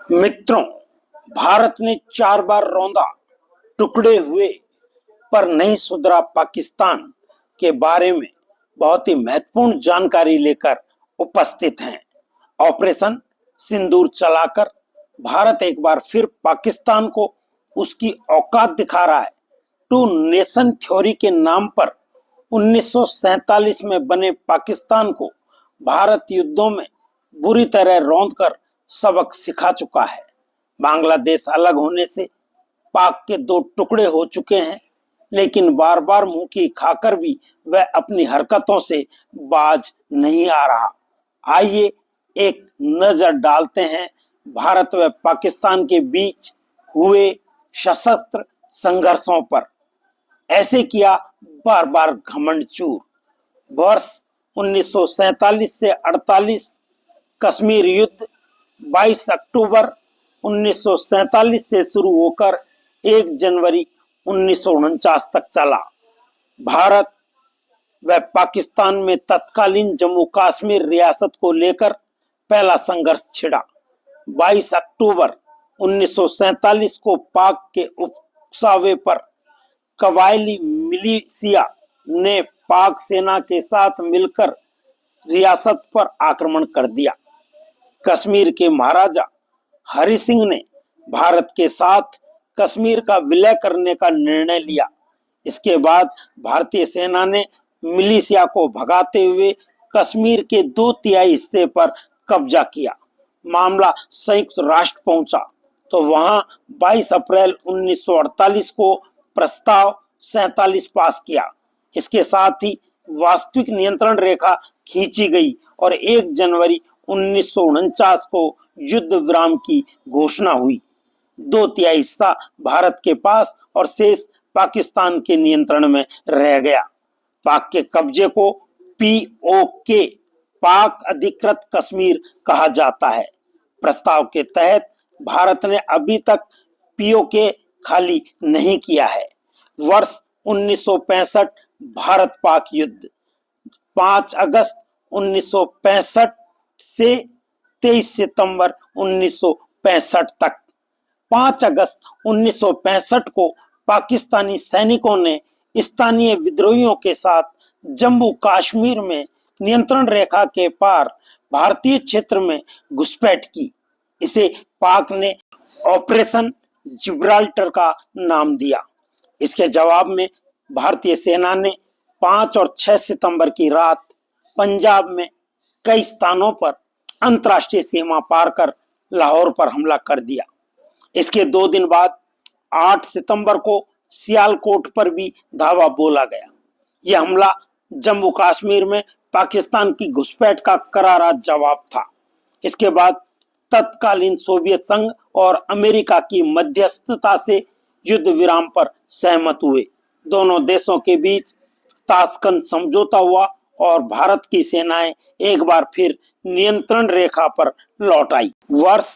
मित्रों, भारत ने 4 बार रौंदा, टुकड़े हुए पर नहीं सुधरा पाकिस्तान के बारे में बहुत ही महत्वपूर्ण जानकारी लेकर उपस्थित हैं। ऑपरेशन सिंदूर चलाकर भारत एक बार फिर पाकिस्तान को उसकी औकात दिखा रहा है। टू नेशन थ्योरी के नाम पर 1947 में बने पाकिस्तान को भारत युद्धों में बुरी तरह रौंदकर सबक सिखा चुका है। बांग्लादेश अलग होने से पाक के 2 टुकड़े हो चुके हैं, लेकिन बार बार मुंह की खाकर भी वह अपनी हरकतों से बाज नहीं आ रहा। आइए एक नजर डालते हैं भारत व पाकिस्तान के बीच हुए सशस्त्र संघर्षों पर। ऐसे किया बार बार घमंड चूर। वर्ष 1947 से 48 कश्मीर युद्ध 22 अक्टूबर 1947 से शुरू होकर 1 जनवरी 1949 तक चला। भारत व पाकिस्तान में तत्कालीन जम्मू कश्मीर रियासत को लेकर पहला संघर्ष छिड़ा। 22 अक्टूबर 1947 को पाक के उकसावे पर कबायली मिलिशिया ने पाक सेना के साथ मिलकर रियासत पर आक्रमण कर दिया। कश्मीर के महाराजा हरि सिंह ने भारत के साथ कश्मीर का विलय करने का निर्णय लिया। इसके बाद भारतीय सेना ने मिलिशिया को भगाते हुए कश्मीर के 2/3 हिस्से पर कब्जा किया। मामला संयुक्त राष्ट्र पहुंचा तो वहां 22 अप्रैल 1948 को प्रस्ताव 47 पास किया। इसके साथ ही वास्तविक नियंत्रण रेखा खींची गई और 1 जनवरी 1949 को युद्ध विराम की घोषणा हुई। 2/3 हिस्सा भारत के पास और शेष पाकिस्तान के नियंत्रण में रह गया। पाक के कब्जे को POK, पाक अधिकृत कश्मीर कहा जाता है। प्रस्ताव के तहत भारत ने अभी तक POK खाली नहीं किया है। वर्ष 1965 भारत पाक युद्ध 5 अगस्त 1965 से 23 सितंबर 1965 तक। 5 अगस्त 1965 को पाकिस्तानी सैनिकों ने स्थानीय विद्रोहियों के साथ जम्मू कश्मीर में नियंत्रण रेखा के पार भारतीय क्षेत्र में घुसपैठ की। इसे पाक ने ऑपरेशन जिब्राल्टर का नाम दिया। इसके जवाब में भारतीय सेना ने 5 और 6 सितंबर की रात पंजाब में कई स्थानों पर अंतर्राष्ट्रीय सीमा पार कर लाहौर पर हमला कर दिया। इसके 2 दिन बाद 8 सितंबर को सियालकोट पर भी धावा बोला गया। यह हमला जम्मू कश्मीर में पाकिस्तान की घुसपैठ का करारा जवाब था। इसके बाद तत्कालीन सोवियत संघ और अमेरिका की मध्यस्थता से युद्ध विराम पर सहमत हुए। दोनों देशों के बीच ताशकंद समझौता हुआ और भारत की सेनाएं एक बार फिर नियंत्रण रेखा पर लौट आई। वर्ष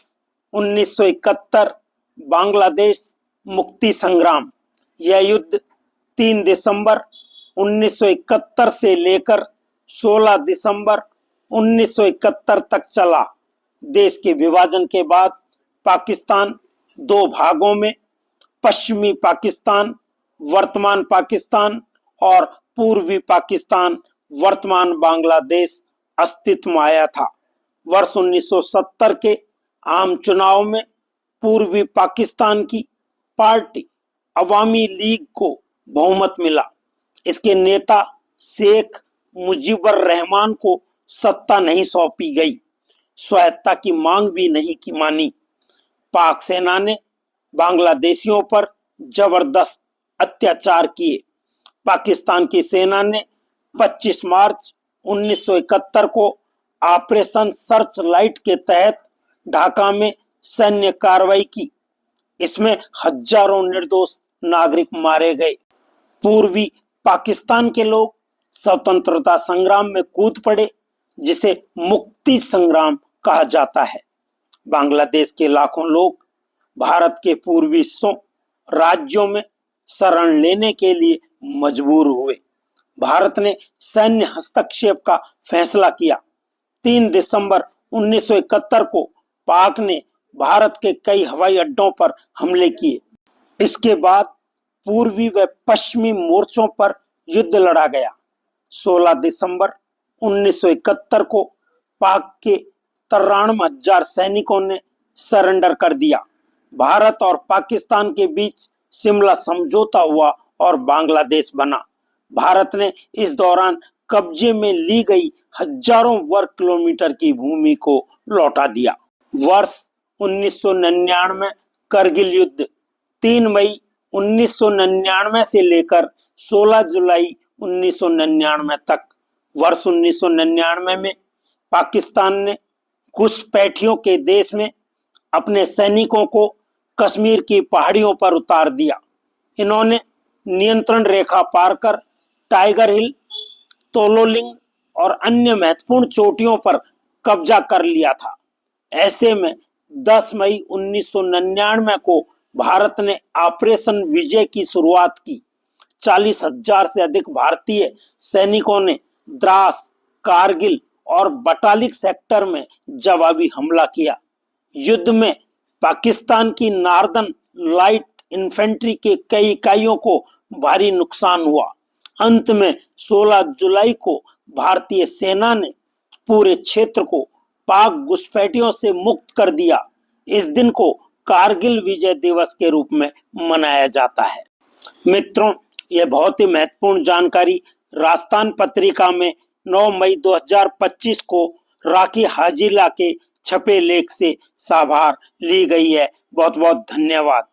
1971 बांग्लादेश मुक्ति संग्राम। यह युद्ध 3 दिसंबर 1971 से लेकर 16 दिसंबर 1971 तक चला। देश के विभाजन के बाद पाकिस्तान 2 भागों में, पश्चिमी पाकिस्तान वर्तमान पाकिस्तान और पूर्वी पाकिस्तान वर्तमान बांग्लादेश अस्तित्व में आया था। वर्ष 1970 के आम चुनाव में पूर्वी पाकिस्तान की पार्टी अवामी लीग को बहुमत मिला। इसके नेता शेख मुजीबुर रहमान को सत्ता नहीं सौंपी गई। स्वायत्ता की मांग भी नहीं की मानी। पाक सेना ने बांग्लादेशियों पर जबरदस्त अत्याचार किए। पाकिस्तान की सेना ने 25 मार्च 1971 को ऑपरेशन सर्च लाइट के तहत ढाका में सैन्य कार्रवाई की। इसमें हजारों निर्दोष नागरिक मारे गए। पूर्वी पाकिस्तान के लोग स्वतंत्रता संग्राम में कूद पड़े, जिसे मुक्ति संग्राम कहा जाता है। बांग्लादेश के लाखों लोग भारत के पूर्वी हिस्सों राज्यों में शरण लेने के लिए मजबूर हुए। भारत ने सैन्य हस्तक्षेप का फैसला किया। 3 दिसंबर 1971 को पाक ने भारत के कई हवाई अड्डों पर हमले किए। इसके बाद पूर्वी व पश्चिमी मोर्चों पर युद्ध लड़ा गया। 16 दिसंबर 1971 को पाक के 93,000 सैनिकों ने सरेंडर कर दिया। भारत और पाकिस्तान के बीच शिमला समझौता हुआ और बांग्लादेश बना। भारत ने इस दौरान कब्जे में ली गई हजारों वर्ग किलोमीटर की भूमि को लौटा दिया। वर्ष 1999 करगिल युद्ध 3 मई 1999 से लेकर 16 जुलाई 1999 तक। वर्ष 1999 में पाकिस्तान ने घुसपैठियों के देश में अपने सैनिकों को कश्मीर की पहाड़ियों पर उतार दिया। इन्होंने नियंत्रण रेखा पार कर टाइगर हिल, तोलोलिंग और अन्य महत्वपूर्ण चोटियों पर कब्जा कर लिया था। ऐसे में 10 मई 1999 को भारत ने ऑपरेशन विजय की शुरुआत की। 40,000 से अधिक भारतीय सैनिकों ने द्रास, कारगिल और बटालिक सेक्टर में जवाबी हमला किया। युद्ध में पाकिस्तान की नार्दर्न लाइट इन्फेंट्री के कई इकाइयों को भारी नुकसान हुआ। अंत में 16 जुलाई को भारतीय सेना ने पूरे क्षेत्र को पाक घुसपैठियों से मुक्त कर दिया। इस दिन को कारगिल विजय दिवस के रूप में मनाया जाता है। मित्रों, यह बहुत ही महत्वपूर्ण जानकारी राजस्थान पत्रिका में 9 मई 2025 को राखी हाजीला के छपे लेख से साभार ली गई है। बहुत बहुत धन्यवाद।